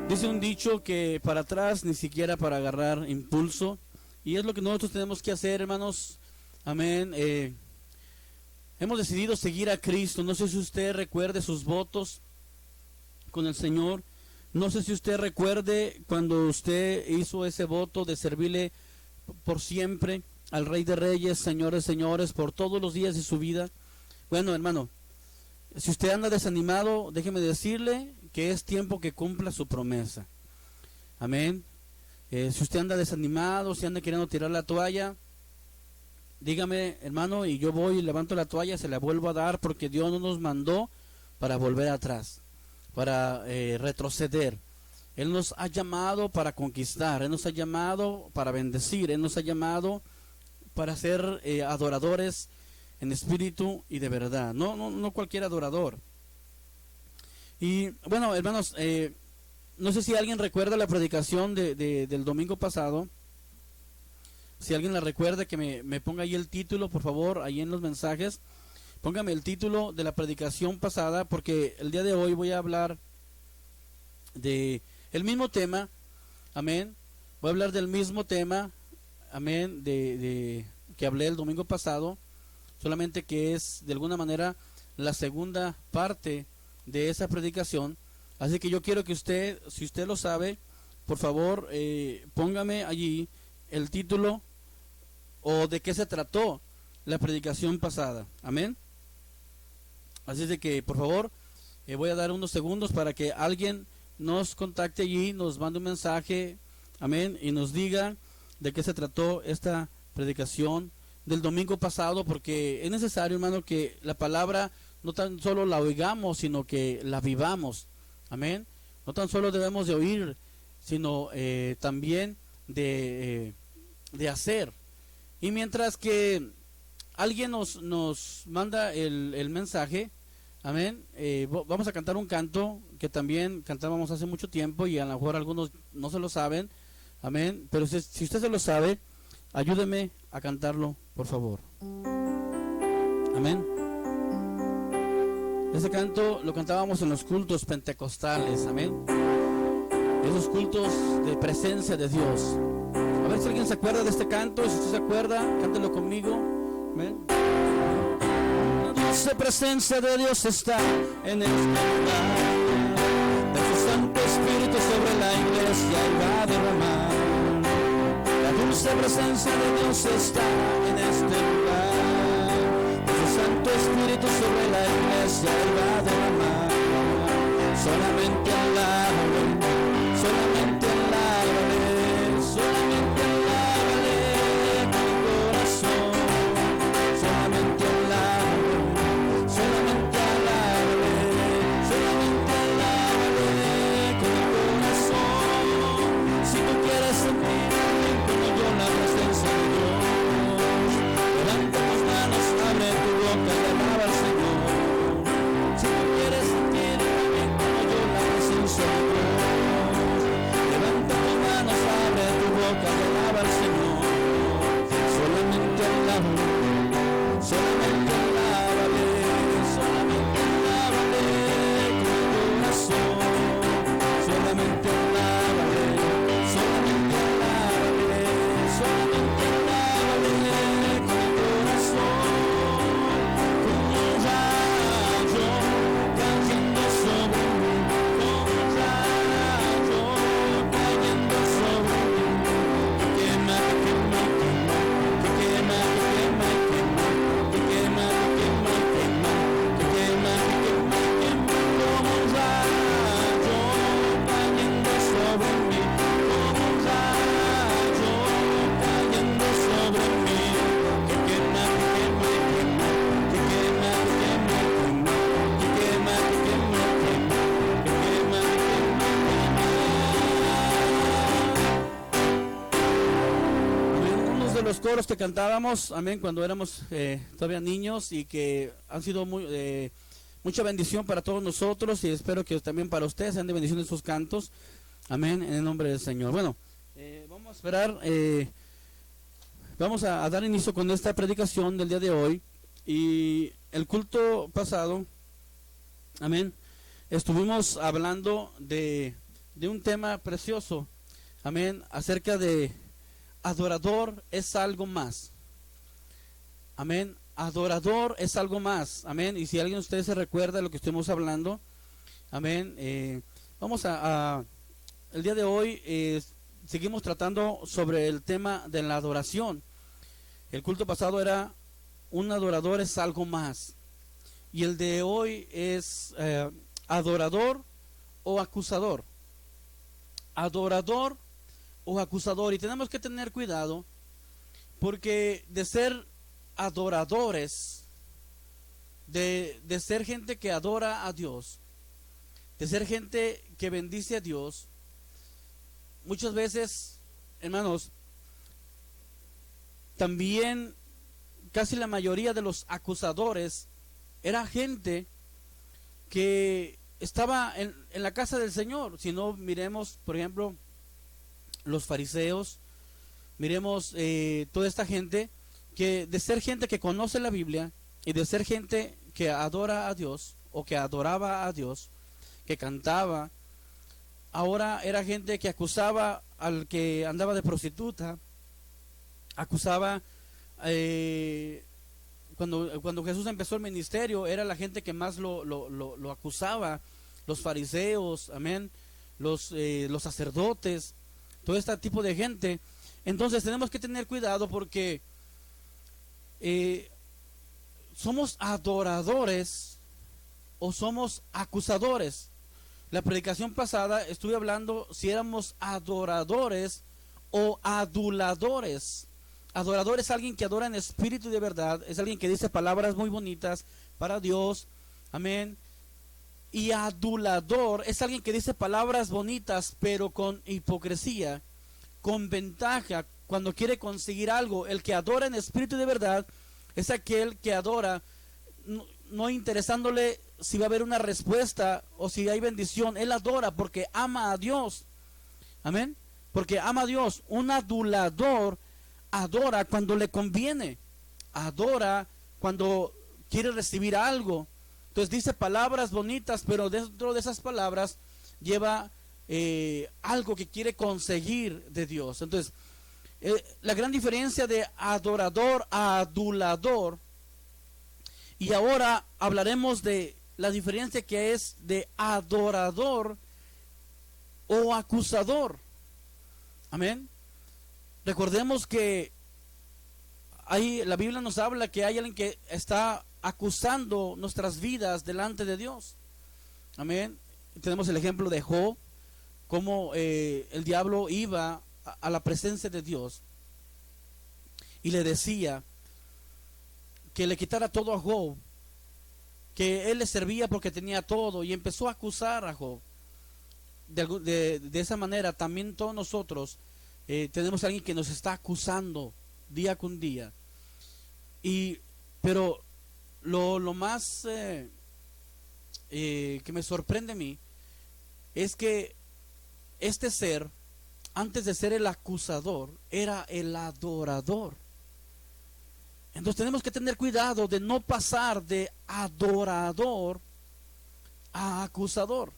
Dice un dicho que para atrás ni siquiera para agarrar impulso. Y es lo que nosotros tenemos que hacer, hermanos. Amén. Hemos decidido seguir a Cristo. No sé si usted recuerde sus votos con el Señor. No sé si usted recuerde cuando usted hizo ese voto de servirle por siempre al Rey de Reyes, Señores, señores, por todos los días de su vida. Bueno, hermano, si usted anda desanimado, déjeme decirle que es tiempo que cumpla su promesa. Amén. Si usted anda desanimado, si anda queriendo tirar la toalla, dígame, hermano, y yo voy y levanto la toalla, se la vuelvo a dar, porque Dios no nos mandó para volver atrás, para retroceder. Él nos ha llamado para conquistar, Él nos ha llamado para bendecir, Él nos ha llamado para ser adoradores en espíritu y de verdad, no cualquier adorador. Y bueno, hermanos, no sé si alguien recuerda la predicación del domingo pasado. Si alguien la recuerda, que me ponga ahí el título, por favor, ahí en los mensajes. Póngame el título de la predicación pasada, porque el día de hoy voy a hablar de el mismo tema. Amén. Voy a hablar del mismo tema. Amén. De que hablé el domingo pasado. Solamente que es de alguna manera la segunda parte de esa predicación. Así que yo quiero que usted, si usted lo sabe, por favor, póngame allí el título o de qué se trató la predicación pasada. Amén. Así de que, por favor, voy a dar unos segundos para que alguien nos contacte allí, nos mande un mensaje, amén, y nos diga de qué se trató esta predicación del domingo pasado, porque es necesario, hermano, que la palabra no tan solo la oigamos, sino que la vivamos. Amén. No tan solo debemos de oír, sino también de hacer. Y mientras que alguien nos manda el mensaje, amén, vamos a cantar un canto que también cantábamos hace mucho tiempo y a lo mejor algunos no se lo saben, amén, pero si usted se lo sabe, ayúdeme a cantarlo, por favor. Amén. Ese canto lo cantábamos en los cultos pentecostales, amén. Esos cultos de presencia de Dios. A ver si alguien se acuerda de este canto. Si usted se acuerda, cántelo conmigo. Amén. La dulce presencia de Dios está en este lugar. De su Santo Espíritu sobre la iglesia y va a derramar. La dulce presencia de Dios está en este lugar. De su Santo Espíritu sobre la iglesia y va a derramar. Solamente alábale, solamente alábale, solamente alábale con el corazón. Solamente alábale, solamente alábale, solamente alábale con el corazón. Si tú quieres sentir como yo la presencia de Dios, levanta tus manos, abre tu boca y alaba al Señor. Si tú quieres sentir como yo la presencia de Dios, levanta tus manos, abre tu boca y alaba al Señor. Solamente alábale, solamente alábale, solamente alábale con el corazón. Solamente alábale, solamente alábale, solamente alábale con el corazón. Como un rayo cayendo sobre mí, como un rayo cayendo sobre mí, que quema, que quema, que quema, que quema, que quema, que quema, que quema, que quema, que quema, que quema, como un rayo cayendo sobre mí, como un rayo cayendo sobre mí, que quema, que quema, que quema, que quema, que quema, que quema, que quema, que quema, Amén. Unos de los coros que cantábamos, amén, cuando éramos todavía niños y que han sido mucha bendición para todos nosotros y espero que también para ustedes sean de bendición esos cantos, amén, en el nombre del Señor. Bueno, vamos a esperar, vamos a dar inicio con esta predicación del día de hoy. Y el culto pasado, amén, estuvimos hablando de de un tema precioso, amén, acerca de adorador es algo más, amén, adorador es algo más, amén. Y si alguien de ustedes se recuerda de lo que estuvimos hablando, amén, vamos el día de hoy seguimos tratando sobre el tema de la adoración. El culto pasado era un adorador es algo más, y el de hoy es adorador o acusador. Adorador o acusador. Y tenemos que tener cuidado, porque de ser adoradores, de ser gente que adora a Dios, de ser gente que bendice a Dios, muchas veces, hermanos, también casi la mayoría de los acusadores era gente que estaba en la casa del Señor. Si no, miremos, por ejemplo, los fariseos, miremos toda esta gente que de ser gente que conoce la Biblia y de ser gente que adora a Dios o que adoraba a Dios, que cantaba, ahora era gente que acusaba al que andaba de prostituta, acusaba cuando Jesús empezó el ministerio, era la gente que más lo acusaba, los fariseos, amén, los sacerdotes, todo este tipo de gente. Entonces tenemos que tener cuidado, porque somos adoradores o somos acusadores. La predicación pasada estuve hablando si éramos adoradores o aduladores. Adorador es alguien que adora en espíritu y de verdad, es alguien que dice palabras muy bonitas para Dios, amén. Y adulador es alguien que dice palabras bonitas pero con hipocresía, con ventaja, cuando quiere conseguir algo. El que adora en espíritu y de verdad es aquel que adora no interesándole si va a haber una respuesta o si hay bendición. Él adora porque ama a Dios, amén, porque ama a Dios. Un adulador adora cuando le conviene, adora cuando quiere recibir algo. Entonces dice palabras bonitas, pero dentro de esas palabras lleva algo que quiere conseguir de Dios. Entonces la gran diferencia de adorador a adulador. Y ahora hablaremos de la diferencia que es de adorador o acusador, amén. Recordemos que ahí la Biblia nos habla que hay alguien que está acusando nuestras vidas delante de Dios, amén. Tenemos el ejemplo de Job, como el diablo iba a la presencia de Dios y le decía que le quitara todo a Job, que él le servía porque tenía todo, y empezó a acusar a Job. De esa manera también todos nosotros tenemos a alguien que nos está acusando día con día. Pero lo más que me sorprende a mí es que este ser, antes de ser el acusador, era el adorador. Entonces tenemos que tener cuidado de no pasar de adorador a acusador,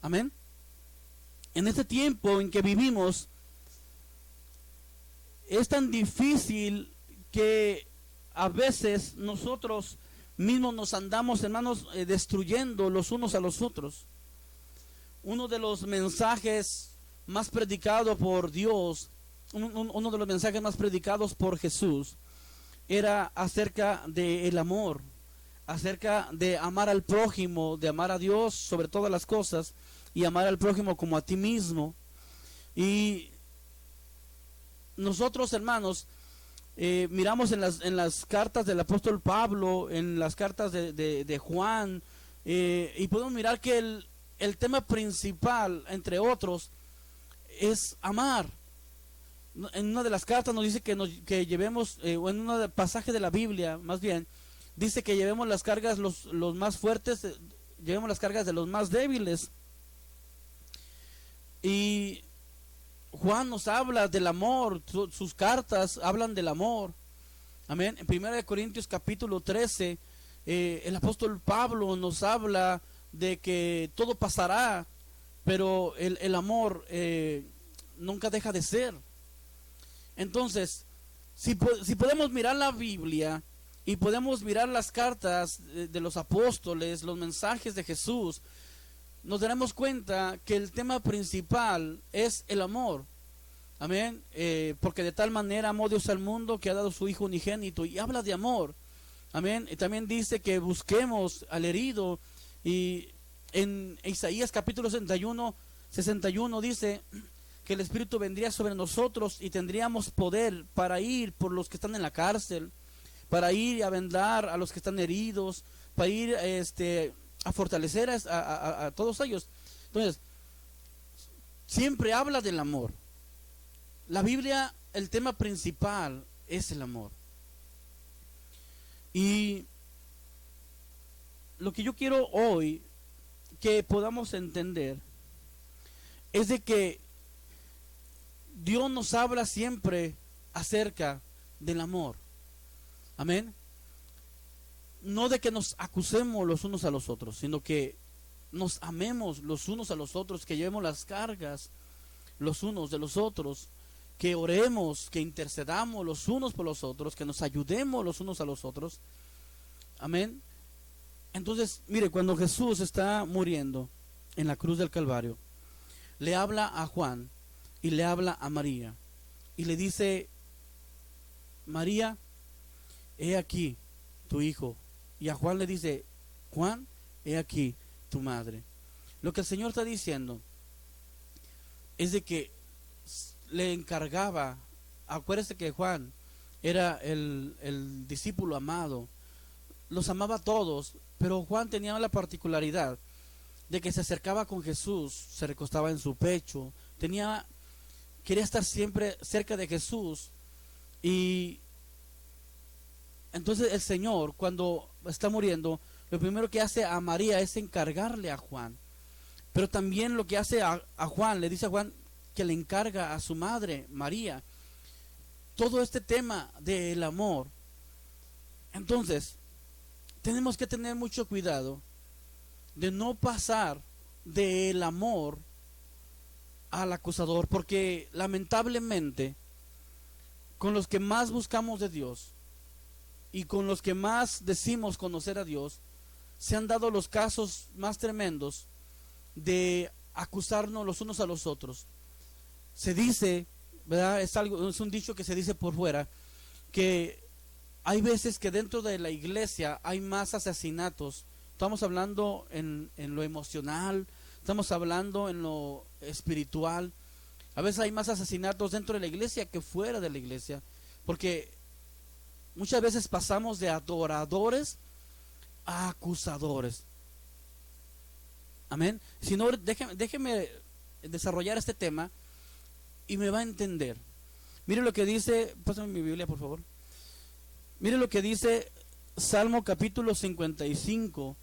amén. En este tiempo en que vivimos es tan difícil que a veces nosotros mismos nos andamos, hermanos, destruyendo los unos a los otros. Uno de los mensajes más predicados por Dios, uno de los mensajes más predicados por Jesús, era acerca del amor, acerca de amar al prójimo, de amar a Dios sobre todas las cosas y amar al prójimo como a ti mismo. Y nosotros, hermanos, miramos en las cartas del apóstol Pablo, en las cartas de Juan, y podemos mirar que el tema principal, entre otros, es amar. En una de las cartas nos dice que llevemos, o en un pasaje de la Biblia, más bien, dice que llevemos las cargas los más fuertes, llevemos las cargas de los más débiles. Y Juan nos habla del amor, sus cartas hablan del amor, amén. En 1 Corintios capítulo 13, el apóstol Pablo nos habla de que todo pasará, pero el amor nunca deja de ser. Entonces, si podemos mirar la Biblia y podemos mirar las cartas de los apóstoles, los mensajes de Jesús, nos daremos cuenta que el tema principal es el amor. Amén. Porque de tal manera amó Dios al mundo que ha dado su Hijo unigénito, y habla de amor. Amén. Y también dice que busquemos al herido, y en Isaías capítulo 61 dice que el Espíritu vendría sobre nosotros y tendríamos poder para ir por los que están en la cárcel, para ir a vendar a los que están heridos, para ir a fortalecer a todos ellos. Entonces, siempre habla del amor. La Biblia, el tema principal es el amor. Y lo que yo quiero hoy que podamos entender es de que Dios nos habla siempre acerca del amor. Amén. No de que nos acusemos los unos a los otros, sino que nos amemos los unos a los otros, que llevemos las cargas los unos de los otros, que oremos, que intercedamos los unos por los otros, que nos ayudemos los unos a los otros. Amén. Entonces, mire, cuando Jesús está muriendo en la cruz del Calvario, le habla a Juan y le habla a María y le dice: María, he aquí tu hijo. Y a Juan le dice: Juan, he aquí tu madre. Lo que el Señor está diciendo es de que le encargaba. Acuérdese que Juan era el discípulo amado, los amaba a todos, pero Juan tenía la particularidad de que se acercaba con Jesús, se recostaba en su pecho, quería estar siempre cerca de Jesús. Y entonces el Señor, cuando está muriendo, lo primero que hace a María es encargarle a Juan, pero también lo que hace a Juan, le dice a Juan que le encarga a su madre María todo este tema del amor. Entonces tenemos que tener mucho cuidado de no pasar del amor al acusador, porque lamentablemente con los que más buscamos de Dios y con los que más decimos conocer a Dios, se han dado los casos más tremendos de acusarnos los unos a los otros. Se dice, ¿verdad? Es un dicho que se dice por fuera, que hay veces que dentro de la iglesia hay más asesinatos. Estamos hablando en lo emocional, estamos hablando en lo espiritual. A veces hay más asesinatos dentro de la iglesia que fuera de la iglesia, porque muchas veces pasamos de adoradores a acusadores. Amén. Si no, déjeme desarrollar este tema y me va a entender. Mire lo que dice, pásame mi Biblia por favor. Mire lo que dice Salmo capítulo 55.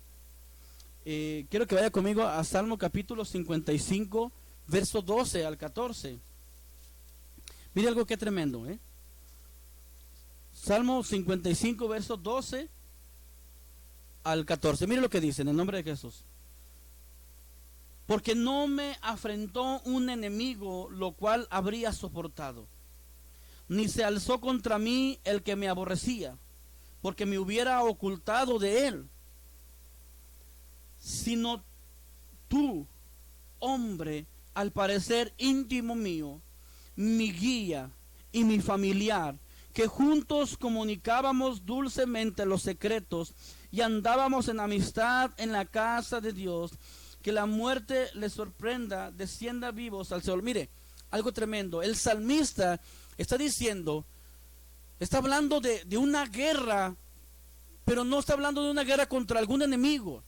Quiero que vaya conmigo a Salmo capítulo 55, verso 12 al 14. Mire algo que tremendo, Salmo 55, verso 12 al 14. Mire lo que dice en el nombre de Jesús. Porque no me afrentó un enemigo, lo cual habría soportado, ni se alzó contra mí el que me aborrecía, porque me hubiera ocultado de él. Sino tú, hombre, al parecer íntimo mío, mi guía y mi familiar, que juntos comunicábamos dulcemente los secretos y andábamos en amistad en la casa de Dios. Que la muerte les sorprenda, descienda vivos al Seol. Mire, algo tremendo. El salmista está diciendo, está hablando de una guerra, pero no está hablando de una guerra contra algún enemigo.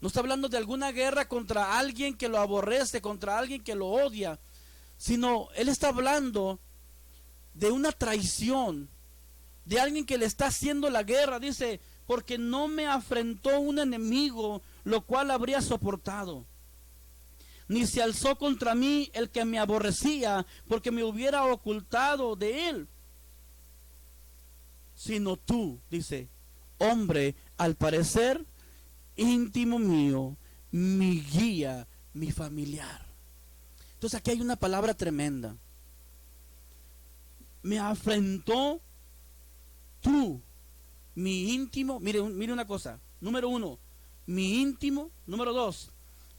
No está hablando de alguna guerra contra alguien que lo aborrece, contra alguien que lo odia, sino él está hablando de una traición, de alguien que le está haciendo la guerra. Dice, porque no me afrentó un enemigo, lo cual habría soportado, ni se alzó contra mí el que me aborrecía, porque me hubiera ocultado de él. Sino tú, dice, hombre, al parecer íntimo mío, mi guía mi familiar. Entonces aquí hay una palabra tremenda. Me afrentó tú, mi íntimo. Mire una cosa. Número 1, mi íntimo. Número 2,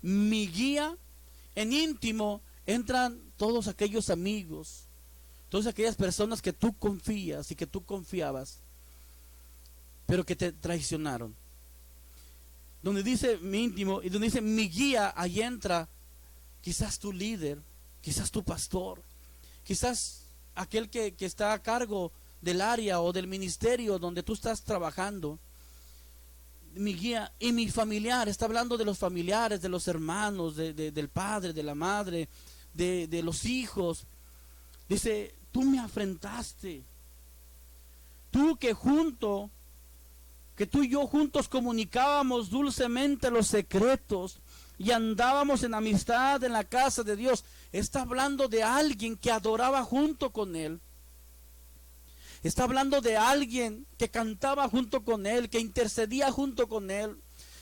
mi guía. En íntimo entran todos aquellos amigos, todas aquellas personas que tú confías y que tú confiabas, pero que te traicionaron. Donde dice mi íntimo y donde dice mi guía, ahí entra quizás tu líder, quizás tu pastor, quizás aquel que está a cargo del área o del ministerio donde tú estás trabajando. Mi guía y mi familiar. Está hablando de los familiares, de los hermanos, del padre, de la madre, de los hijos. Dice, tú me afrentaste. Tú que tú y yo juntos comunicábamos dulcemente los secretos y andábamos en amistad en la casa de Dios. Está hablando de alguien que adoraba junto con él. Está hablando de alguien que cantaba junto con él, que intercedía junto con él,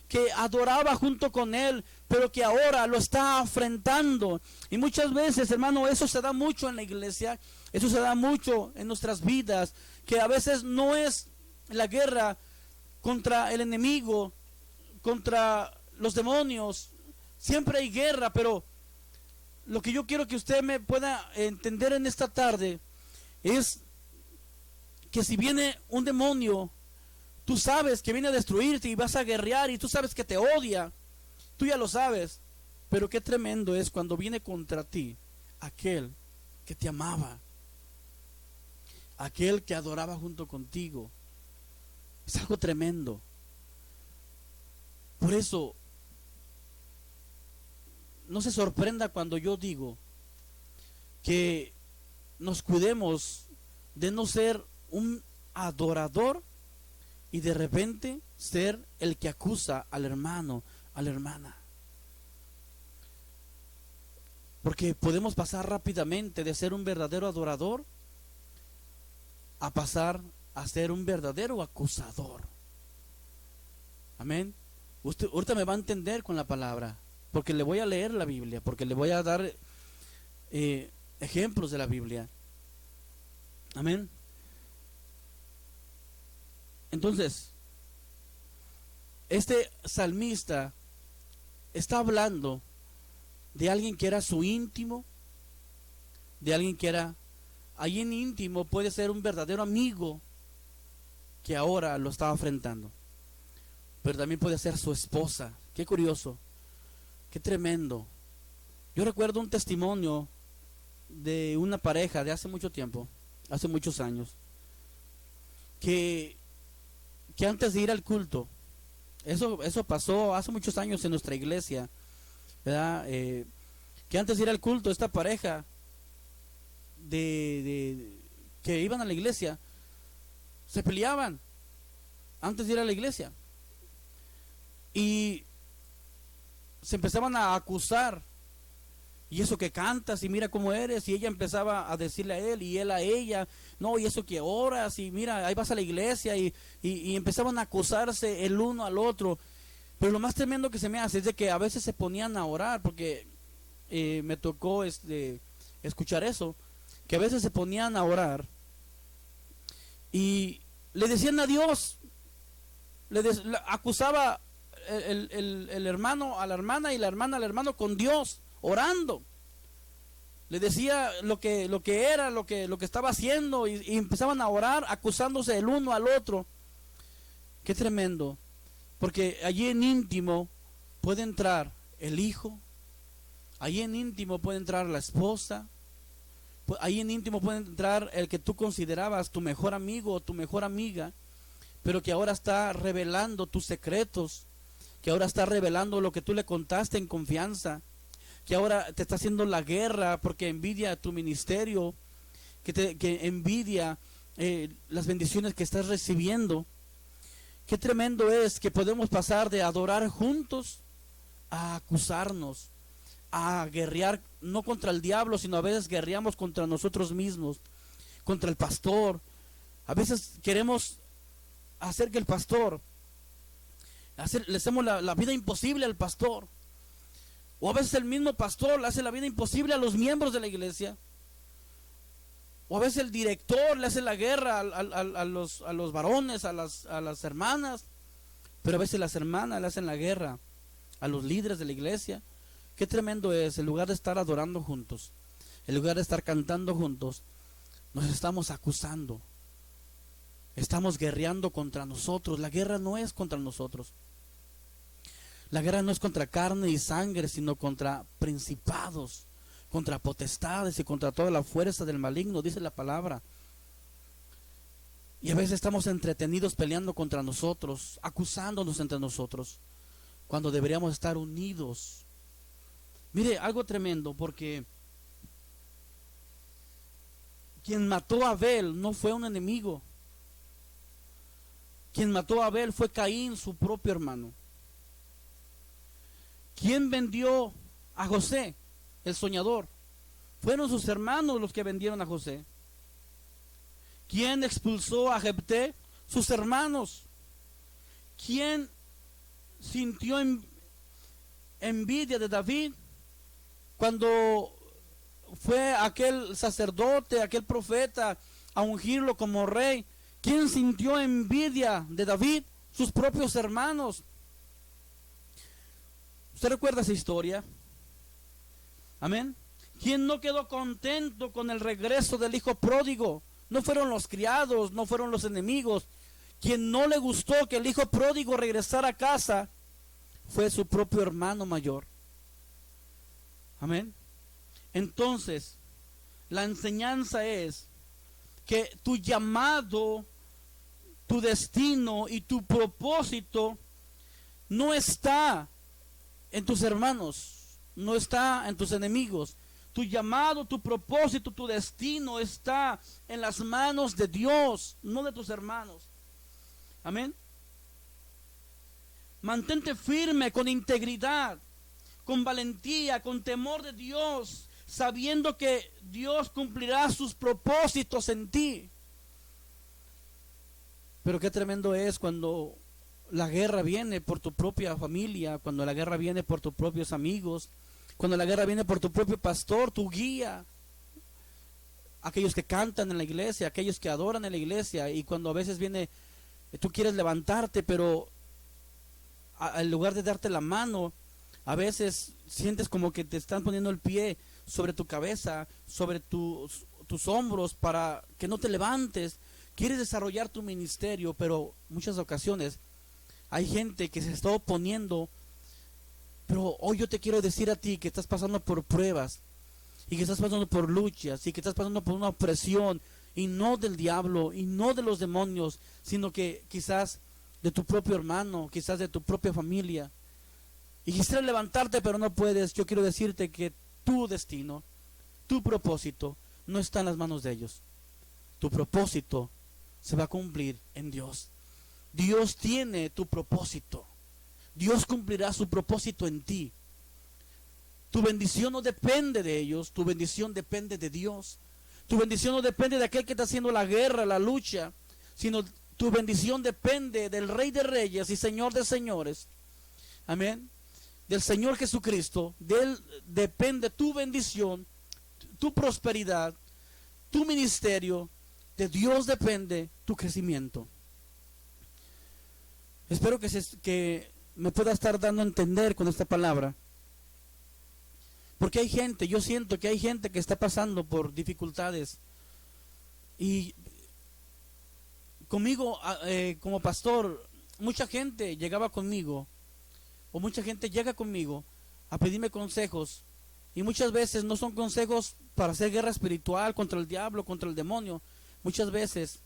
que adoraba junto con él, pero que ahora lo está afrentando. Y muchas veces, hermano, eso se da mucho en la iglesia, eso se da mucho en nuestras vidas, que a veces no es la guerra contra el enemigo, contra los demonios. Siempre hay guerra, pero lo que yo quiero que usted me pueda entender en esta tarde es que si viene un demonio, tú sabes que viene a destruirte y vas a guerrear y tú sabes que te odia, tú ya lo sabes, pero qué tremendo es cuando viene contra ti aquel que te amaba, aquel que adoraba junto contigo. Es algo tremendo. Por eso, no se sorprenda cuando yo digo que nos cuidemos de no ser un adorador y de repente ser el que acusa al hermano, a la hermana. Porque podemos pasar rápidamente de ser un verdadero adorador a pasar a ser un verdadero acusador. Amén. Usted ahorita me va a entender con la palabra, porque le voy a leer la Biblia, porque le voy a dar ejemplos de la Biblia. Amén. Entonces, este salmista está hablando de alguien que era su íntimo, de alguien que era, ahí en íntimo puede ser un verdadero amigo que ahora lo estaba enfrentando, pero también puede ser su esposa. Qué curioso, qué tremendo. Yo recuerdo un testimonio de una pareja de hace mucho tiempo, hace muchos años, que antes de ir al culto, eso pasó hace muchos años en nuestra iglesia, ¿verdad? Que antes de ir al culto, esta pareja que iban a la iglesia se peleaban antes de ir a la iglesia y se empezaban a acusar. Y eso que cantas y mira cómo eres, y ella empezaba a decirle a él y él a ella, no, y eso que oras y mira, ahí vas a la iglesia, y empezaban a acusarse el uno al otro. Pero lo más tremendo que se me hace es de que a veces se ponían a orar, porque me tocó escuchar eso, que a veces se ponían a orar y le decían a Dios, acusaba el hermano a la hermana y la hermana al hermano con Dios, orando. Le decía lo que era, lo que estaba haciendo, y empezaban a orar acusándose el uno al otro. Qué tremendo, porque allí en íntimo puede entrar el hijo, allí en íntimo puede entrar la esposa, allí en íntimo puede entrar el que tú considerabas tu mejor amigo o tu mejor amiga, pero que ahora está revelando tus secretos, que ahora está revelando lo que tú le contaste en confianza, que ahora te está haciendo la guerra porque envidia tu ministerio, que envidia las bendiciones que estás recibiendo. Qué tremendo es que podemos pasar de adorar juntos a acusarnos, a guerrear, no contra el diablo, sino a veces guerreamos contra nosotros mismos, contra el pastor. A veces queremos hacer que el pastor, le hacemos la vida imposible al pastor. O a veces el mismo pastor le hace la vida imposible a los miembros de la iglesia. O a veces el director le hace la guerra a los varones, a las hermanas. Pero a veces las hermanas le hacen la guerra a los líderes de la iglesia. Qué tremendo es, en lugar de estar adorando juntos, en lugar de estar cantando juntos, nos estamos acusando. Estamos guerreando contra nosotros. La guerra no es contra nosotros. La guerra no es contra carne y sangre, sino contra principados, contra potestades y contra toda la fuerza del maligno, dice la palabra. Y a veces estamos entretenidos peleando contra nosotros, acusándonos entre nosotros, cuando deberíamos estar unidos. Mire, algo tremendo, porque quien mató a Abel no fue un enemigo. Quien mató a Abel fue Caín, su propio hermano. ¿Quién vendió a José, el soñador? Fueron sus hermanos los que vendieron a José. ¿Quién expulsó a Jefté? Sus hermanos. ¿Quién sintió envidia de David cuando fue aquel sacerdote, aquel profeta a ungirlo como rey? ¿Quién sintió envidia de David? Sus propios hermanos. ¿Usted recuerda esa historia? Amén. ¿Quién no quedó contento con el regreso del hijo pródigo? No fueron los criados, no fueron los enemigos. Quien no le gustó que el hijo pródigo regresara a casa fue su propio hermano mayor. Amén. Entonces, la enseñanza es que tu llamado, tu destino y tu propósito no está en tus hermanos, no está en tus enemigos. Tu llamado, tu propósito, tu destino está en las manos de Dios, no de tus hermanos. Amén. Mantente firme con integridad, con valentía, con temor de Dios, sabiendo que Dios cumplirá sus propósitos en ti. Pero qué tremendo es cuando la guerra viene por tu propia familia, cuando la guerra viene por tus propios amigos, cuando la guerra viene por tu propio pastor, tu guía, aquellos que cantan en la iglesia, aquellos que adoran en la iglesia, y cuando a veces viene, tú quieres levantarte, pero en lugar de darte la mano, a veces sientes como que te están poniendo el pie sobre tu cabeza, sobre tus hombros para que no te levantes. Quieres desarrollar tu ministerio, pero muchas ocasiones hay gente que se está oponiendo. Pero hoy yo te quiero decir a ti que estás pasando por pruebas y que estás pasando por luchas y que estás pasando por una opresión, y no del diablo y no de los demonios, sino que quizás de tu propio hermano, quizás de tu propia familia, y quisieras levantarte pero no puedes. Yo quiero decirte que tu destino, tu propósito no está en las manos de ellos. Tu propósito se va a cumplir en Dios. Dios tiene tu propósito. Dios cumplirá su propósito en ti. Tu bendición no depende de ellos, tu bendición depende de Dios. Tu bendición no depende de aquel que está haciendo la guerra, la lucha, sino tu bendición depende del Rey de Reyes y Señor de Señores. Amén. Del Señor Jesucristo. De Él depende tu bendición, tu prosperidad, tu ministerio. De Dios depende tu crecimiento. Espero que me pueda estar dando a entender con esta palabra. Porque hay gente, yo siento que hay gente que está pasando por dificultades. Y conmigo, como pastor, mucha gente llegaba conmigo, o mucha gente llega conmigo a pedirme consejos. Y muchas veces no son consejos para hacer guerra espiritual contra el diablo, contra el demonio. Muchas veces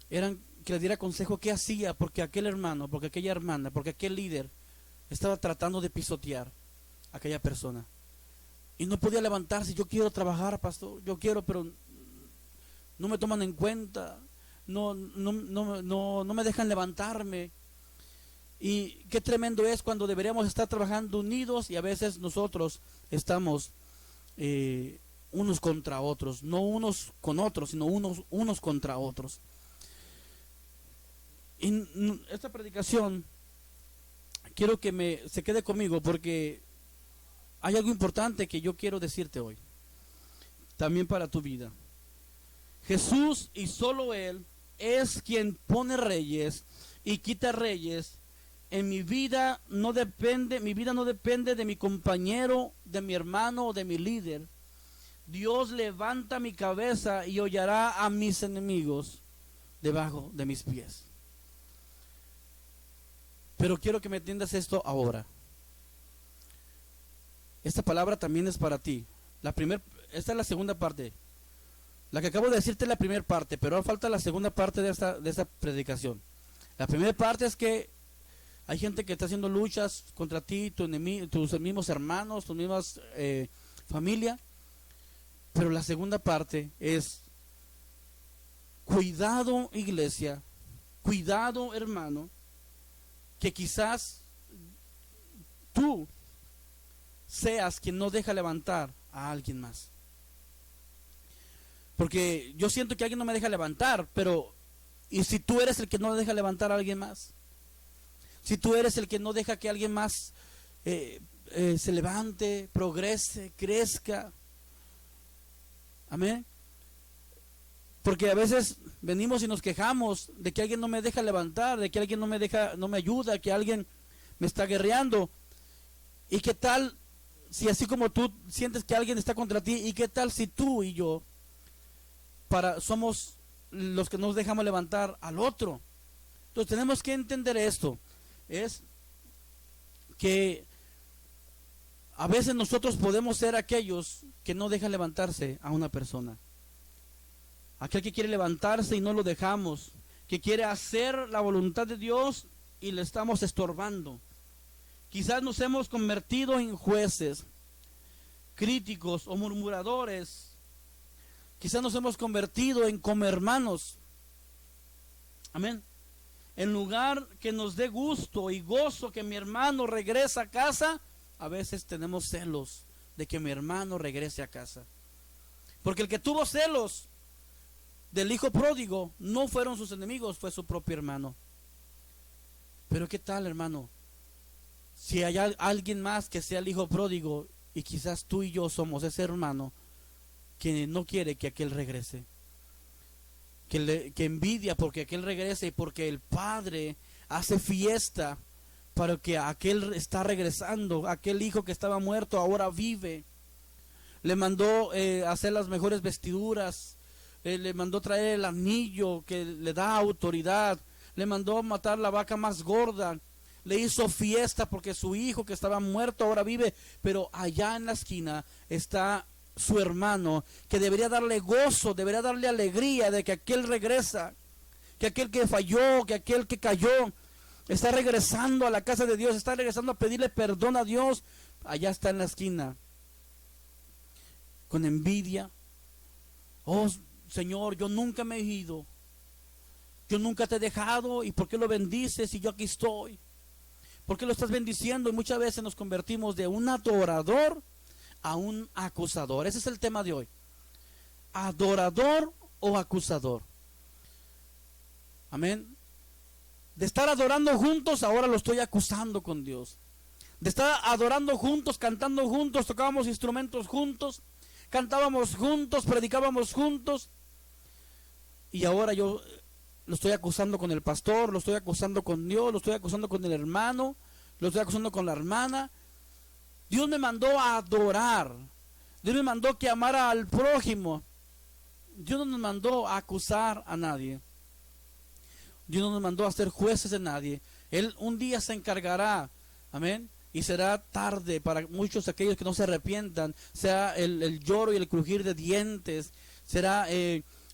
eran que le diera consejo qué hacía, porque aquel hermano, porque aquella hermana, porque aquel líder estaba tratando de pisotear a aquella persona. Y no podía levantarse. Yo quiero trabajar, pastor, yo quiero, pero no me toman en cuenta, no me dejan levantarme. Y qué tremendo es cuando deberíamos estar trabajando unidos, y a veces nosotros estamos unos contra otros, no unos con otros, sino unos contra otros. Y esta predicación quiero que se quede conmigo, porque hay algo importante que yo quiero decirte hoy, también para tu vida. Jesús y solo Él es quien pone reyes y quita reyes. En mi vida no depende de mi compañero, de mi hermano o de mi líder. Dios levanta mi cabeza y hollará a mis enemigos debajo de mis pies. Pero quiero que me entiendas esto ahora. Esta palabra también es para ti. Esta es la segunda parte. La que acabo de decirte es la primera parte, pero ahora falta la segunda parte de esta predicación. La primera parte es que hay gente que está haciendo luchas contra ti, tus mismos hermanos, tus mismas familia. Pero la segunda parte es: cuidado, iglesia, cuidado, hermano, que quizás tú seas quien no deja levantar a alguien más. Porque yo siento que alguien no me deja levantar, pero ¿y si tú eres el que no deja levantar a alguien más? Si tú eres el que no deja que alguien más se levante, progrese, crezca. Amén. Porque a veces venimos y nos quejamos de que alguien no me deja levantar, de que alguien no me ayuda, que alguien me está guerreando. ¿Y qué tal si así como tú sientes que alguien está contra ti? ¿Y qué tal si tú y yo somos los que nos dejamos levantar al otro? Entonces tenemos que entender esto. Es que a veces nosotros podemos ser aquellos que no dejan levantarse a una persona. Aquel que quiere levantarse y no lo dejamos, que quiere hacer la voluntad de Dios y le estamos estorbando. Quizás nos hemos convertido en jueces, críticos o murmuradores. Quizás nos hemos convertido en como hermanos. Amén. En lugar que nos dé gusto y gozo que mi hermano regrese a casa, a veces tenemos celos de que mi hermano regrese a casa. Porque el que tuvo celos del hijo pródigo no fueron sus enemigos, fue su propio hermano. Pero ¿qué tal, hermano? Si hay alguien más que sea el hijo pródigo y quizás tú y yo somos ese hermano que no quiere que aquel regrese, que envidia porque aquel regrese y porque el padre hace fiesta para que aquel está regresando, aquel hijo que estaba muerto ahora vive. Le mandó hacer las mejores vestiduras, le mandó traer el anillo que le da autoridad, le mandó matar la vaca más gorda, le hizo fiesta porque su hijo que estaba muerto ahora vive. Pero allá en la esquina está su hermano, que debería darle gozo, debería darle alegría de que aquel regresa, que aquel que falló, que aquel que cayó está regresando a la casa de Dios, está regresando a pedirle perdón a Dios. Allá está en la esquina con envidia. Oh Señor, yo nunca me he ido, yo nunca te he dejado, ¿y por qué lo bendices? Y yo aquí estoy. ¿Por qué lo estás bendiciendo? Y muchas veces nos convertimos de un adorador a un acusador. Ese es el tema de hoy. Adorador o acusador. Amén. De estar adorando juntos, ahora lo estoy acusando con Dios. De estar adorando juntos, cantando juntos, tocábamos instrumentos juntos, cantábamos juntos, predicábamos juntos. Y ahora yo lo estoy acusando con el pastor, lo estoy acusando con Dios, lo estoy acusando con el hermano, lo estoy acusando con la hermana. Dios me mandó a adorar. Dios me mandó que amara al prójimo. Dios no nos mandó a acusar a nadie. Dios no nos mandó a ser jueces de nadie. Él un día se encargará. Amén. Y será tarde para muchos aquellos que no se arrepientan. Será el lloro y el crujir de dientes. Será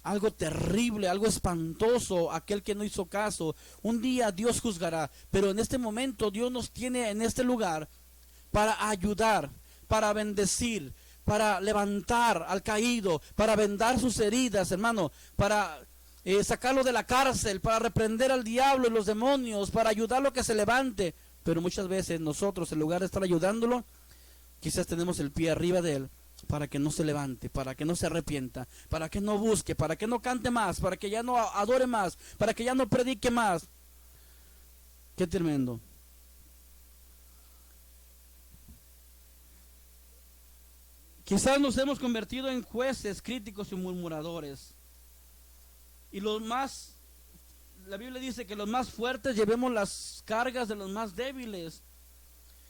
algo terrible, algo espantoso, aquel que no hizo caso. Un día Dios juzgará. Pero en este momento Dios nos tiene en este lugar para ayudar, para bendecir, para levantar al caído, para vendar sus heridas, hermano, para sacarlo de la cárcel, para reprender al diablo y los demonios, para ayudarlo a que se levante. Pero muchas veces nosotros, en lugar de estar ayudándolo, quizás tenemos el pie arriba de él para que no se levante, para que no se arrepienta, para que no busque, para que no cante más, para que ya no adore más, para que ya no predique más. Qué tremendo. Quizás nos hemos convertido en jueces, críticos y murmuradores. Y la Biblia dice que los más fuertes llevemos las cargas de los más débiles.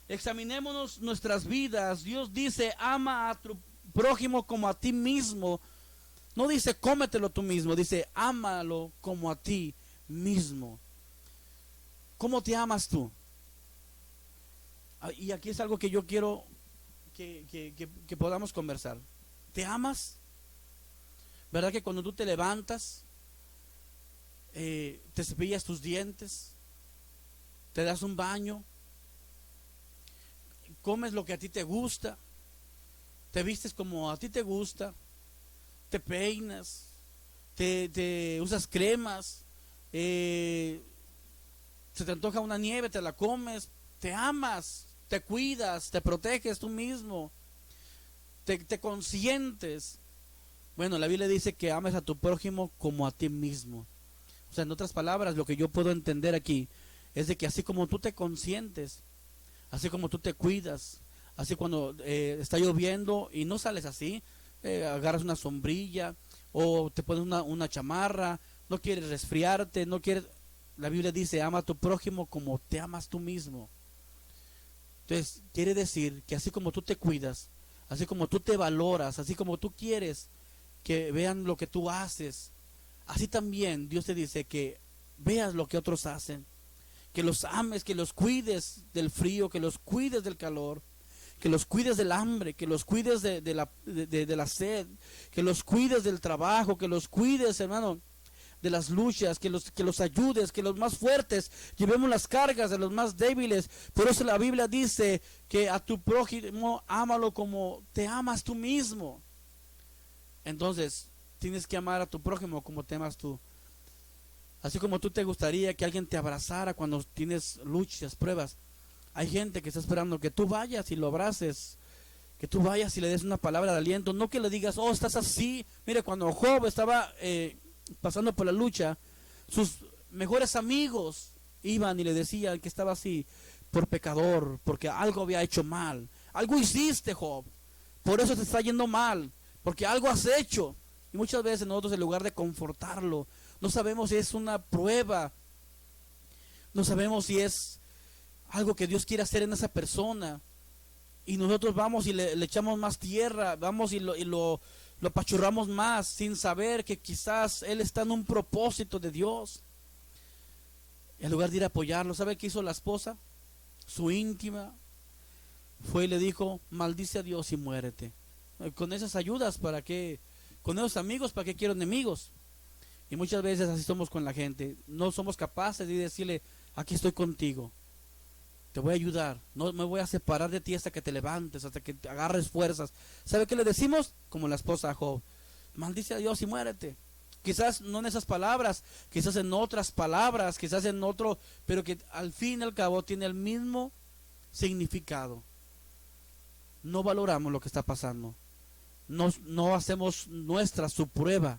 Examinémonos nuestras vidas. Dios dice, ama a tu prójimo como a ti mismo. No dice, cómetelo tú mismo, dice, ámalo como a ti mismo. ¿Cómo te amas tú? Y aquí es algo que yo quiero que podamos conversar. ¿Te amas? ¿Verdad que cuando tú te levantas, te cepillas tus dientes, te das un baño, comes lo que a ti te gusta, te vistes como a ti te gusta, te peinas, te usas cremas, se te antoja una nieve, te la comes, te amas, te cuidas, te proteges tú mismo, te consientes? Bueno, la Biblia dice que ames a tu prójimo como a ti mismo. O sea, en otras palabras, lo que yo puedo entender aquí es de que así como tú te consientes, así como tú te cuidas, así cuando está lloviendo y no sales así, agarras una sombrilla o te pones una chamarra, no quieres resfriarte, no quieres... La Biblia dice, ama a tu prójimo como te amas tú mismo. Entonces, quiere decir que así como tú te cuidas, así como tú te valoras, así como tú quieres que vean lo que tú haces, así también Dios te dice que veas lo que otros hacen, que los ames, que los cuides del frío, que los cuides del calor, que los cuides del hambre, que los cuides de la sed, que los cuides del trabajo, que los cuides, hermano, de las luchas, que los ayudes, que los más fuertes llevemos las cargas de los más débiles. Por eso la Biblia dice que a tu prójimo ámalo como te amas tú mismo. Entonces tienes que amar a tu prójimo como te amas tú. Así como tú te gustaría que alguien te abrazara cuando tienes luchas, pruebas, hay gente que está esperando que tú vayas y lo abraces, que tú vayas y le des una palabra de aliento, no que le digas, oh, estás así. Mire, cuando Job estaba pasando por la lucha, sus mejores amigos iban y le decían que estaba así por pecador, porque algo había hecho mal. Algo hiciste, Job, por eso te está yendo mal, porque algo has hecho. Y muchas veces nosotros, en lugar de confortarlo, no sabemos si es una prueba, no sabemos si es algo que Dios quiere hacer en esa persona, y nosotros vamos y le echamos más tierra, vamos y lo apachurramos más, sin saber que quizás él está en un propósito de Dios. En lugar de ir a apoyarlo, ¿sabe qué hizo la esposa? Su íntima fue y le dijo, maldice a Dios y muérete. Con esas ayudas, ¿para qué? Con esos amigos, ¿para qué quiero enemigos? Y muchas veces así somos con la gente. No somos capaces de decirle, aquí estoy contigo, te voy a ayudar, no me voy a separar de ti hasta que te levantes, hasta que te agarres fuerzas. ¿Sabe qué le decimos? Como la esposa a Job, maldice a Dios y muérete. Quizás no en esas palabras, quizás en otras palabras, quizás en otro, pero que al fin y al cabo tiene el mismo significado. No valoramos lo que está pasando, no hacemos nuestra su prueba,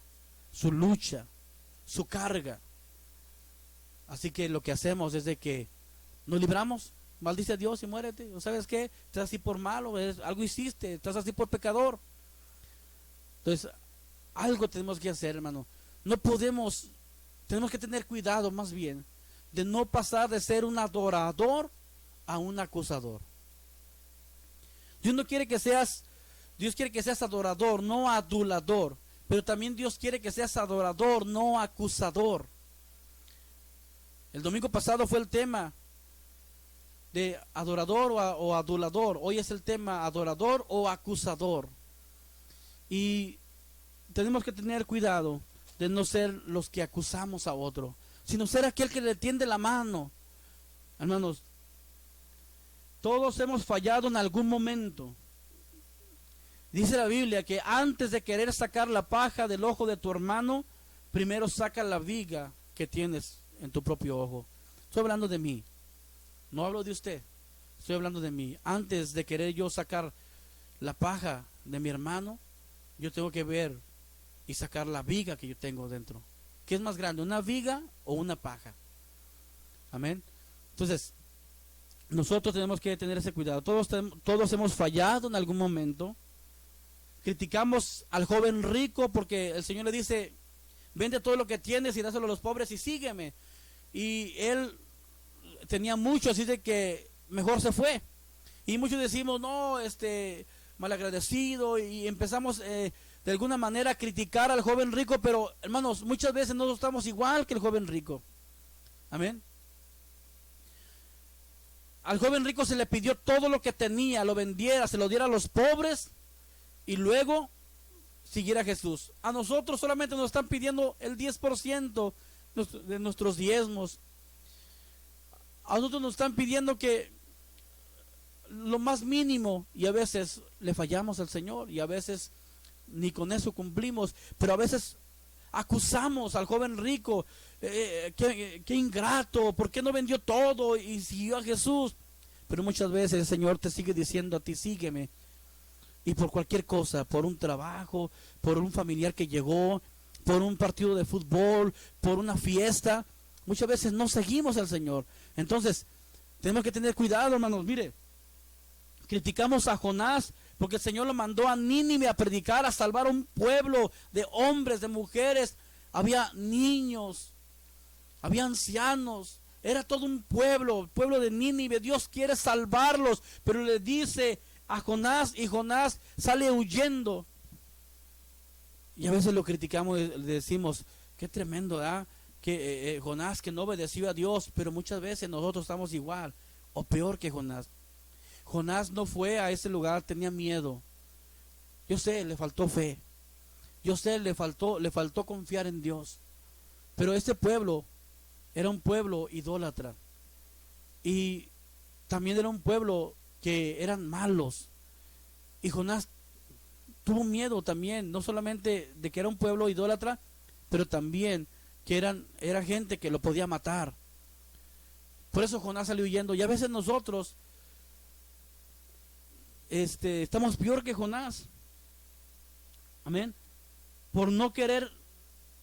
su lucha, su carga. Así que lo que hacemos es de que nos libramos. Maldice a Dios y muérete. ¿O sabes qué? Estás así por malo, algo hiciste, estás así por pecador. Entonces, algo tenemos que hacer, hermano. No podemos, tenemos que tener cuidado más bien de no pasar de ser un adorador a un acusador. Dios quiere que seas adorador, no adulador. Pero también Dios quiere que seas adorador, no acusador. El domingo pasado fue el tema de adorador o adulador. Hoy es el tema adorador o acusador. Y tenemos que tener cuidado de no ser los que acusamos a otro, sino ser aquel que le tiende la mano. Hermanos, todos hemos fallado en algún momento. Dice la Biblia que antes de querer sacar la paja del ojo de tu hermano, primero saca la viga que tienes en tu propio ojo. Estoy hablando de mí. No hablo de usted, estoy hablando de mí. Antes de querer yo sacar la paja de mi hermano, yo tengo que ver y sacar la viga que yo tengo dentro. ¿Qué es más grande, una viga o una paja? Amén. Entonces, nosotros tenemos que tener ese cuidado. Todos hemos fallado en algún momento. Criticamos al joven rico porque el Señor le dice, vende todo lo que tienes y dáselo a los pobres y sígueme. Y él tenía mucho, así de que mejor se fue. Y muchos decimos, no, malagradecido, y empezamos de alguna manera a criticar al joven rico, pero hermanos, muchas veces nosotros estamos igual que el joven rico. Amén. Al joven rico se le pidió todo lo que tenía, lo vendiera, se lo diera a los pobres y luego siguiera a Jesús. A nosotros solamente nos están pidiendo el 10% de nuestros diezmos. A nosotros nos están pidiendo que lo más mínimo, y a veces le fallamos al Señor y a veces ni con eso cumplimos, pero a veces acusamos al joven rico, qué ingrato, ¿por qué no vendió todo y siguió a Jesús? Pero muchas veces el Señor te sigue diciendo a ti, sígueme, y por cualquier cosa, por un trabajo, por un familiar que llegó, por un partido de fútbol, por una fiesta, muchas veces no seguimos al Señor. Entonces tenemos que tener cuidado, hermanos. Mire, criticamos a Jonás porque el Señor lo mandó a Nínive a predicar, a salvar a un pueblo de hombres, de mujeres. Había niños, había ancianos, era todo un pueblo, el pueblo de Nínive. Dios quiere salvarlos, pero le dice a Jonás, y Jonás sale huyendo. Y a veces lo criticamos, le decimos, qué tremendo, ¿verdad? Que Jonás, que no obedeció a Dios, pero muchas veces nosotros estamos igual o peor que Jonás. Jonás no fue a ese lugar, tenía miedo. Yo sé, le faltó fe. Yo sé, le faltó confiar en Dios. Pero este pueblo era un pueblo idólatra. Y también era un pueblo que eran malos. Y Jonás tuvo miedo también, no solamente de que era un pueblo idólatra, pero también que era gente que lo podía matar. Por eso Jonás salió huyendo. Y a veces nosotros estamos peor que Jonás. Amén. Por no querer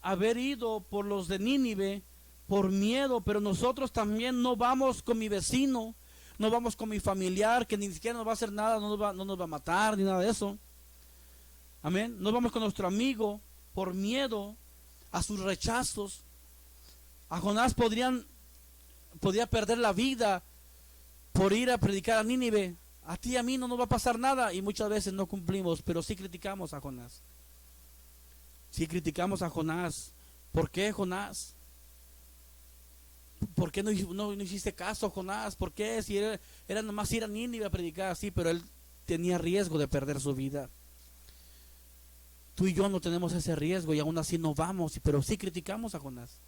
haber ido por los de Nínive, por miedo, pero nosotros también no vamos con mi vecino, no vamos con mi familiar, que ni siquiera nos va a hacer nada, no nos va a matar, ni nada de eso. Amén. No vamos con nuestro amigo por miedo a sus rechazos. A Jonás podría perder la vida por ir a predicar a Nínive. A ti y a mí no nos va a pasar nada, y muchas veces no cumplimos, pero sí criticamos a Jonás. Sí criticamos a Jonás. ¿Por qué, Jonás? ¿Por qué no hiciste caso, Jonás? ¿Por qué? Si era nomás ir a Nínive a predicar así, pero él tenía riesgo de perder su vida. Tú y yo no tenemos ese riesgo y aún así no vamos, pero sí criticamos a Jonás.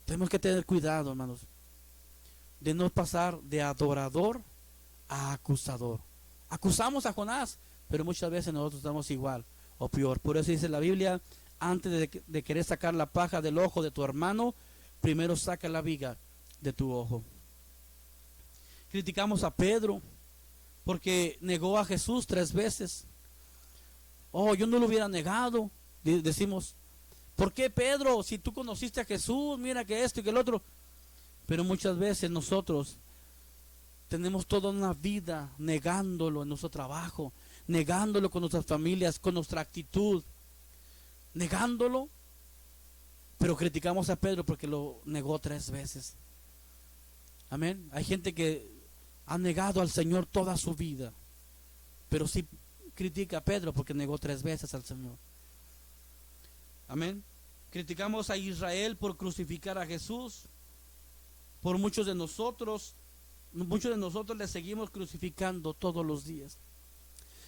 Tenemos que tener cuidado, hermanos, de no pasar de adorador a acusador. Acusamos a Jonás, pero muchas veces nosotros estamos igual o peor. Por eso dice la Biblia, antes de querer sacar la paja del ojo de tu hermano, primero saca la viga de tu ojo. Criticamos a Pedro porque negó a Jesús 3 veces. Oh, yo no lo hubiera negado. Decimos, ¿por qué, Pedro? Si tú conociste a Jesús, mira que esto y que el otro. Pero muchas veces nosotros tenemos toda una vida negándolo en nuestro trabajo, negándolo con nuestras familias, con nuestra actitud, negándolo. Pero criticamos a Pedro porque lo negó 3 veces. Amén. Hay gente que ha negado al Señor toda su vida, pero sí critica a Pedro porque negó 3 veces al Señor. Amén. Criticamos a Israel por crucificar a Jesús. Por muchos de nosotros le seguimos crucificando todos los días.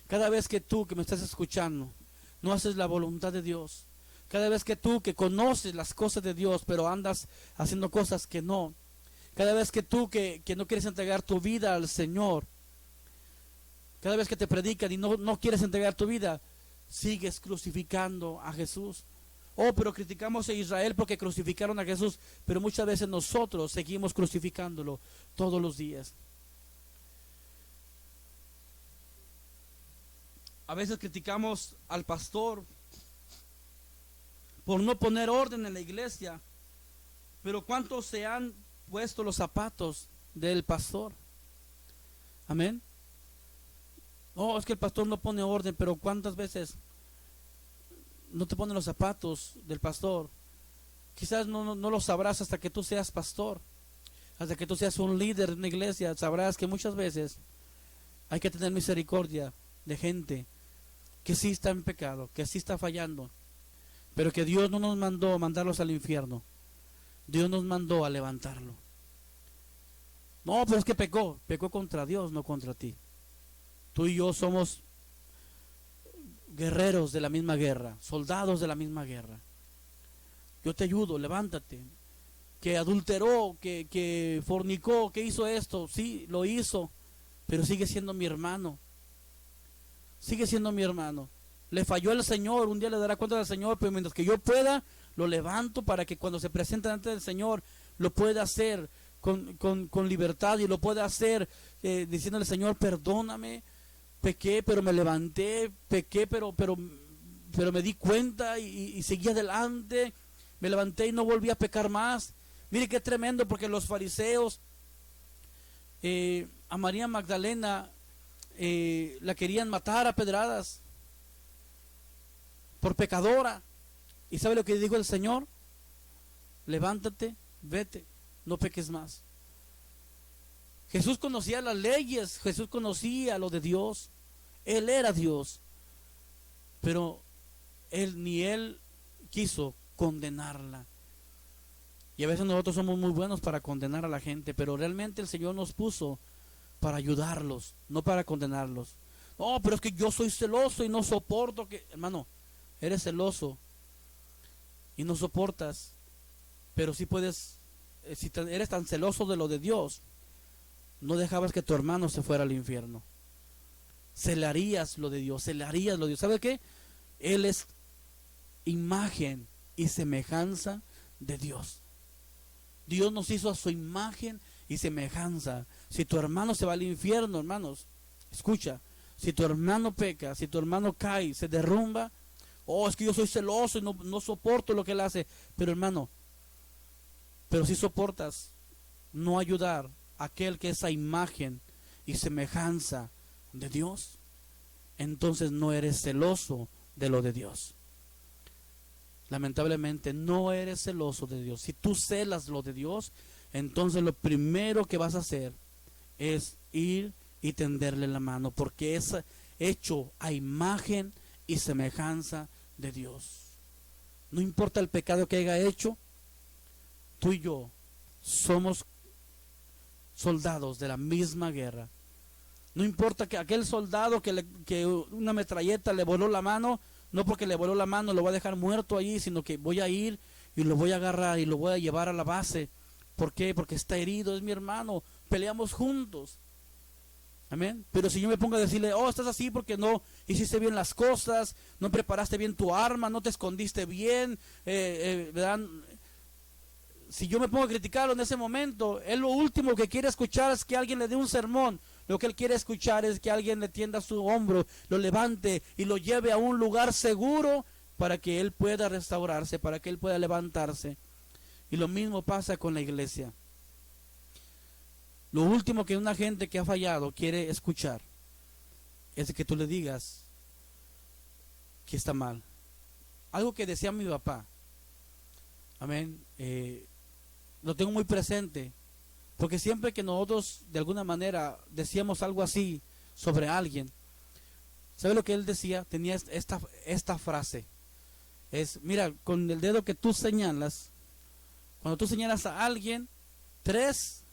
Cada vez que tú que me estás escuchando no haces la voluntad de Dios, cada vez que tú que conoces las cosas de Dios pero andas haciendo cosas que no, cada vez que tú que no quieres entregar tu vida al Señor, cada vez que te predican y no quieres entregar tu vida, sigues crucificando a Jesús. Oh, pero criticamos a Israel porque crucificaron a Jesús, pero muchas veces nosotros seguimos crucificándolo todos los días. A veces criticamos al pastor por no poner orden en la iglesia, pero ¿cuántos se han puesto los zapatos del pastor? Amén. Oh, es que el pastor no pone orden, pero ¿cuántas veces no te ponen los zapatos del pastor? Quizás no lo sabrás hasta que tú seas pastor, hasta que tú seas un líder de una iglesia. Sabrás que muchas veces hay que tener misericordia de gente que sí está en pecado, que sí está fallando, pero que Dios no nos mandó a mandarlos al infierno. Dios nos mandó a levantarlo. No, pero es que pecó contra Dios, no contra ti. Tú y yo somos guerreros de la misma guerra, soldados de la misma guerra. Yo te ayudo, levántate. Que adulteró, que fornicó, que hizo esto, sí, lo hizo, pero sigue siendo mi hermano. Sigue siendo mi hermano. Le falló el Señor, un día le dará cuenta al Señor, pero mientras que yo pueda, lo levanto para que cuando se presente ante el Señor, lo pueda hacer con libertad, y lo pueda hacer diciéndole: Señor, perdóname, pequé, pero me levanté, pequé, pero me di cuenta y seguí adelante, me levanté y no volví a pecar más. Mire qué tremendo, porque los fariseos a María Magdalena la querían matar a pedradas por pecadora. ¿Y sabe lo que dijo el Señor? Levántate, vete, no peques más. Jesús conocía las leyes, Jesús conocía lo de Dios, Él era Dios, pero ni Él quiso condenarla. Y a veces nosotros somos muy buenos para condenar a la gente, pero realmente el Señor nos puso para ayudarlos, no para condenarlos. No, pero es que yo soy celoso y no soporto que... Hermano, eres celoso y no soportas, pero sí puedes, si eres tan celoso de lo de Dios, no dejabas que tu hermano se fuera al infierno. Celarías lo de Dios, celarías lo de Dios. ¿Sabe qué? Él es imagen y semejanza de Dios. Dios nos hizo a su imagen y semejanza. Si tu hermano se va al infierno, hermanos, escucha, si tu hermano peca, si tu hermano cae, se derrumba, oh, es que yo soy celoso y no soporto lo que él hace. Pero hermano, pero si soportas no ayudar a aquel que es a imagen y semejanza de Dios, entonces no eres celoso de lo de Dios. Lamentablemente no eres celoso de Dios. Si tú celas lo de Dios, entonces lo primero que vas a hacer es ir y tenderle la mano, porque es hecho a imagen y semejanza de Dios. No importa el pecado que haya hecho, tú y yo somos soldados de la misma guerra. No importa que aquel soldado que una metralleta le voló la mano, no porque le voló la mano lo voy a dejar muerto allí, sino que voy a ir y lo voy a agarrar y lo voy a llevar a la base. ¿Por qué? Porque está herido, es mi hermano, peleamos juntos. Amén. Pero si yo me pongo a decirle: oh, estás así porque no hiciste bien las cosas, no preparaste bien tu arma, no te escondiste bien, ¿verdad? Si yo me pongo a criticarlo en ese momento, él lo último que quiere escuchar es que alguien le dé un sermón. Lo que él quiere escuchar es que alguien le tienda su hombro, lo levante y lo lleve a un lugar seguro para que él pueda restaurarse, para que él pueda levantarse. Y lo mismo pasa con la iglesia. Lo último que una gente que ha fallado quiere escuchar es que tú le digas que está mal. Algo que decía mi papá, amén, lo tengo muy presente, porque siempre que nosotros de alguna manera decíamos algo así sobre alguien, ¿sabe lo que él decía? Tenía esta frase, es: mira, con el dedo que tú señalas, cuando tú señalas a alguien, 3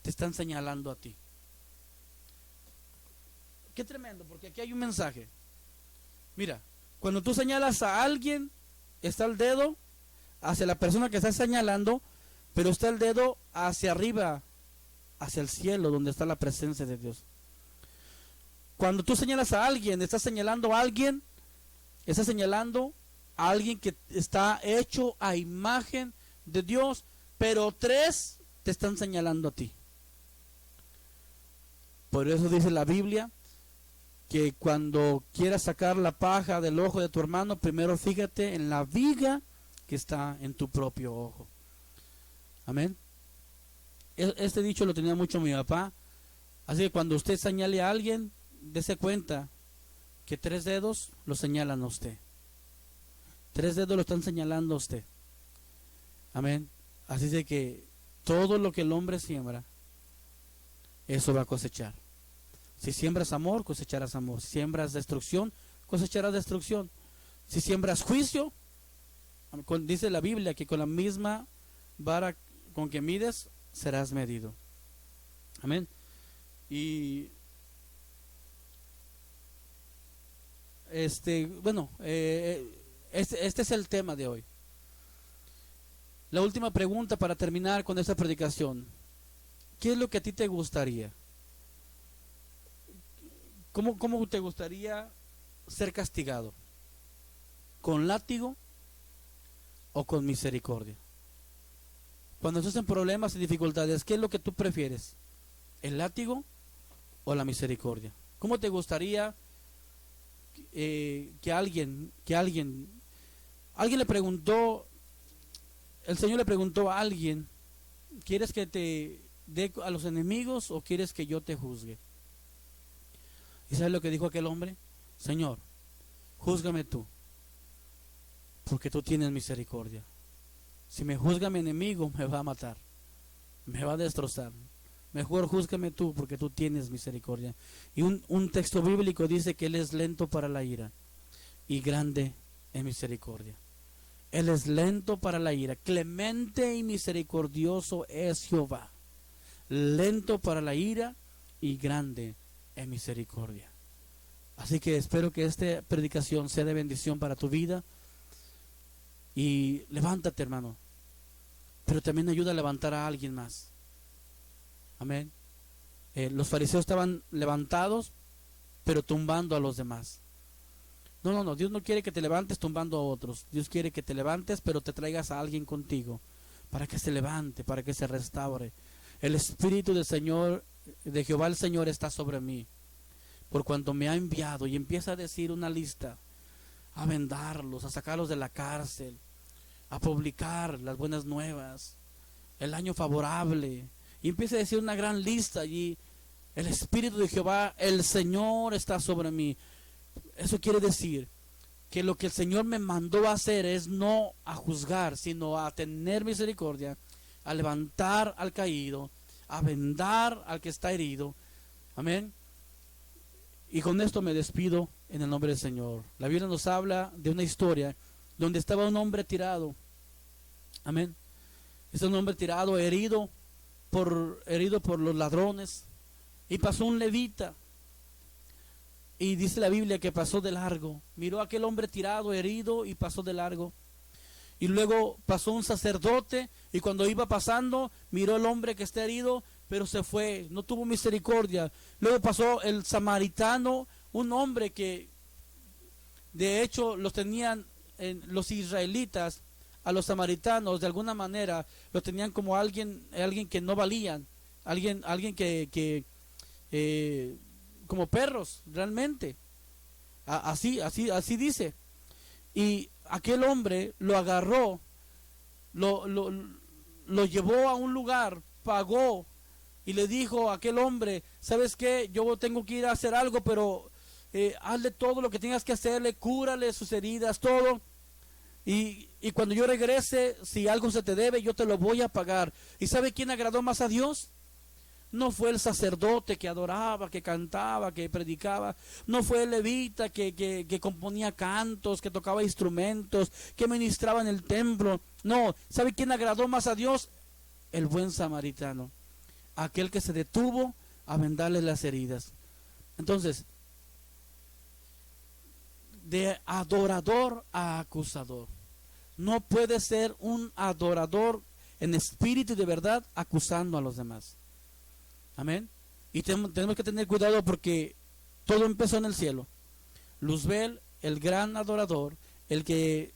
te están señalando a ti. Qué tremendo, porque aquí hay un mensaje. Mira, cuando tú señalas a alguien, está el dedo hacia la persona que está señalando, pero está el dedo hacia arriba, hacia el cielo, donde está la presencia de Dios. Cuando tú señalas a alguien, estás señalando a alguien, estás señalando a alguien que está hecho a imagen de Dios, pero 3 te están señalando a ti. Por eso dice la Biblia que cuando quieras sacar la paja del ojo de tu hermano, primero fíjate en la viga que está en tu propio ojo. Amén. Este dicho lo tenía mucho mi papá. Así que cuando usted señale a alguien, dése cuenta que 3 dedos lo señalan a usted. 3 dedos lo están señalando a usted. Amén. Así de que todo lo que el hombre siembra, eso va a cosechar. Si siembras amor, cosecharás amor. Si siembras destrucción, cosecharás destrucción. Si siembras juicio, dice la Biblia que con la misma vara con que mides, serás medido. Amén. Y este es el tema de hoy. La última pregunta para terminar con esta predicación: ¿qué es lo que a ti te gustaría? ¿Cómo te gustaría ser castigado? ¿Con látigo o con misericordia? Cuando estás en problemas y dificultades, ¿qué es lo que tú prefieres? ¿El látigo o la misericordia? ¿Cómo te gustaría que alguien le preguntó, el Señor le preguntó a alguien: ¿quieres que te dé a los enemigos o quieres que yo te juzgue? ¿Y sabes lo que dijo aquel hombre? Señor, júzgame tú, porque tú tienes misericordia. Si me juzga mi enemigo, me va a matar, me va a destrozar. Mejor júzgame tú, porque tú tienes misericordia. Y un texto bíblico dice que Él es lento para la ira y grande en misericordia. Él es lento para la ira, clemente y misericordioso es Jehová. Lento para la ira y grande en misericordia. Así que espero que esta predicación sea de bendición para tu vida. Y levántate, hermano, pero también ayuda a levantar a alguien más. Amén. Los fariseos estaban levantados, pero tumbando a los demás. No, Dios no quiere que te levantes tumbando a otros. Dios quiere que te levantes, pero te traigas a alguien contigo, para que se levante, para que se restaure. El Espíritu del Señor, de Jehová el Señor, está sobre mí, por cuanto me ha enviado. Y empieza a decir una lista, a vendarlos, a sacarlos de la cárcel, a publicar las buenas nuevas, el año favorable. Y empieza a decir una gran lista allí. El Espíritu de Jehová, el Señor, está sobre mí. Eso quiere decir que lo que el Señor me mandó a hacer es no a juzgar, sino a tener misericordia, a levantar al caído, a vendar al que está herido. Amén. Y con esto me despido en el nombre del Señor. La Biblia nos habla de una historia donde estaba un hombre tirado. Amén. Es un hombre tirado, herido por los ladrones. Y pasó un levita. Y dice la Biblia que pasó de largo. Miró a aquel hombre tirado, herido, y pasó de largo. Y luego pasó un sacerdote, y cuando iba pasando, miró al hombre que está herido, pero se fue, no tuvo misericordia. Luego pasó el samaritano, un hombre que de hecho los tenían los israelitas, a los samaritanos de alguna manera los tenían como alguien que no valían, alguien que como perros realmente. Así dice. Y aquel hombre lo agarró, lo llevó a un lugar, pagó, y le dijo a aquel hombre: ¿sabes qué? Yo tengo que ir a hacer algo, pero hazle todo lo que tengas que hacerle, cúrale sus heridas, todo. Y cuando yo regrese, si algo se te debe, yo te lo voy a pagar. ¿Y sabe quién agradó más a Dios? No fue el sacerdote que adoraba, que cantaba, que predicaba. No fue el levita que componía cantos, que tocaba instrumentos, que ministraba en el templo. No, ¿sabe quién agradó más a Dios? El buen samaritano, aquel que se detuvo a vendarle las heridas. Entonces, de adorador a acusador. No puede ser un adorador en espíritu y de verdad acusando a los demás. Amén. Y tenemos que tener cuidado, porque todo empezó en el cielo. Luzbel, el gran adorador, el que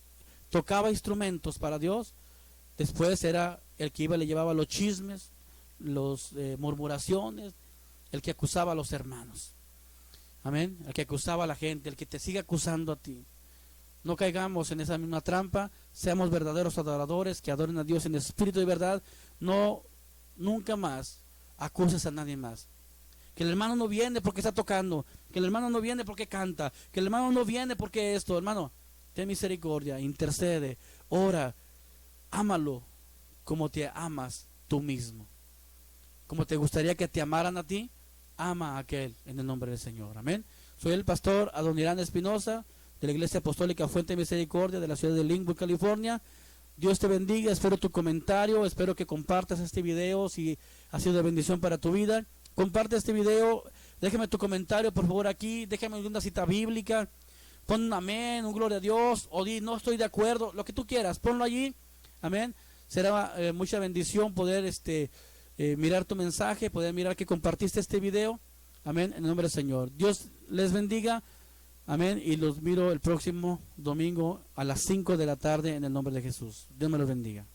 tocaba instrumentos para Dios, después era el que le llevaba los chismes, las murmuraciones, el que acusaba a los hermanos. Amén. El que acusaba a la gente, el que te sigue acusando a ti. No caigamos en esa misma trampa. Seamos verdaderos adoradores que adoren a Dios en espíritu y verdad. No, nunca más acuses a nadie más. que el hermano no viene porque está tocando, que el hermano no viene porque canta, que el hermano no viene porque esto. Hermano, ten misericordia, intercede, ora, ámalo como te amas tú mismo. Como te gustaría que te amaran a ti, ama a aquel en el nombre del Señor. Amén. Soy el pastor Adonirán Espinosa, de la Iglesia Apostólica Fuente de Misericordia, de la ciudad de Linwood, California. Dios te bendiga, espero tu comentario, espero que compartas este video si ha sido de bendición para tu vida. Comparte este video, déjame tu comentario por favor aquí, déjame una cita bíblica, pon un amén, un gloria a Dios, o di no estoy de acuerdo, lo que tú quieras, ponlo allí, amén. Será mucha bendición poder mirar tu mensaje, poder mirar que compartiste este video, amén, en el nombre del Señor. Dios les bendiga, amén, y los miro el próximo domingo a las 5 de la tarde en el nombre de Jesús. Dios me los bendiga.